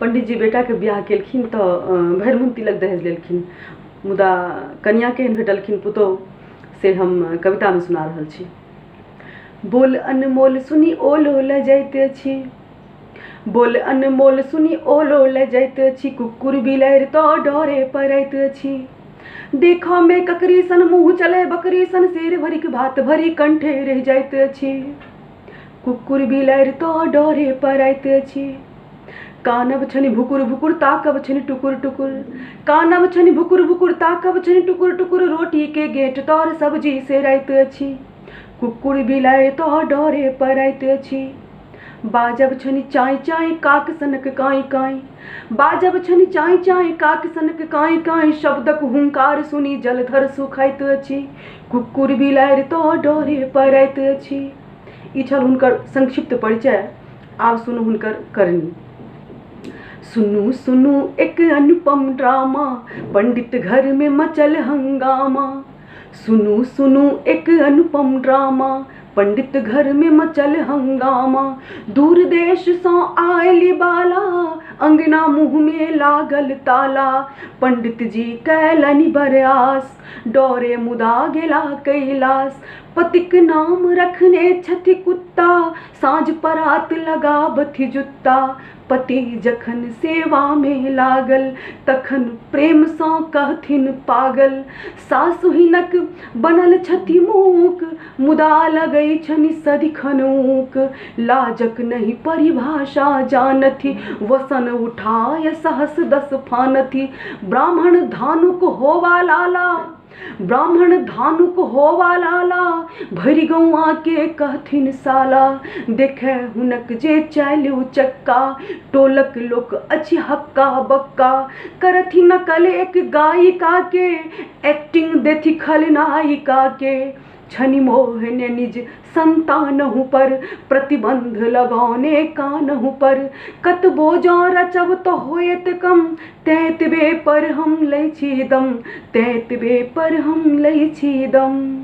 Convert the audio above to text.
पंडित जी बेटा के बियाह केलखिन तो भरिमुन तिलक दहेज लेलखिन, मुदा कन्या केहन भेटलखिन पुतोह से हम कविता में सुना रहल छी। बोल अनमोल सुनी ओलो ल जाइत अछि, बोल अनमोल सुनी ओलो ल जाइत अछि, कुकुर बिलाड़ि तो डरे पड़ैत अछि। देखा में ककरी सन मुँह चले बकरी सन, शेर भरिक भात भरी कंठे रह जाइत अछि। कुकुर बिलाड़ि तो डरे पड़ैत अछि। कानब छनि भुकुर भुकुर ताकब छनि टुकुर टुकुर, कानब छनि भुकुर भुकुर ताकब छनि टुकुर टुकुर, रोटी के गेट तर सब्जी से राइत अछि। कुकुर बिलाड़ि तो डरे पड़ैत अछि। बाजब छनि चाय चाय काक सनक काई काई, बाजब छनि चाय चाय काक सनक काई काई, शब्दक हुंकार सुनी जलधर सुखाइत अछि। कुकुर बिलाड़ि तो डरे पड़ैत अछि। ई छल हुनकर संक्षिप्त परिचय। आब सुनू हुनकर करनी। सुनू सुनू एक अनुपम ड्रामा, पंडित घर में मचल हंगामा। सुनू सुनू एक अनुपम ड्रामा, पंडित घर में मचल हंगामा। दूर देश सँ आयली बाला, अंगना मुँह में लागल ताला। पंडित जी कैलनि बरआस, डरे मुदा गेला कैलाश। पतिक नाम रखने छथि कुत्ता, साँझ परात लगाबथि जुत्ता। पति जखन सेवा में लागल, तखन प्रेम सँ कहथिन पागल। सासु हिनक बनल छथि मूक, मुदा लगै छनि सदिखन ऊक। लाजक नहीं परिभाषा जानथि, वसन उठाय सहस 10 फानथि। ब्राह्मण धानुक होवा लाला, ब्राह्मण धानुक होवा लाला, भरि गौआ के कहथिन साला। देखे हुनक जे चालि चक्का, टोलक लोक अछि हक्का बक्का। करथि नकल एक गायिका के, एक्टिंग देथि खलनायिका के। छनि मोहने निज संतानहु पर, प्रतिबंध लगौने कानहु पर। कतबो जँ रचब तो होयत कम, तैतबे पर हम लै छी दम, तैतबे पर हम लै छी दम।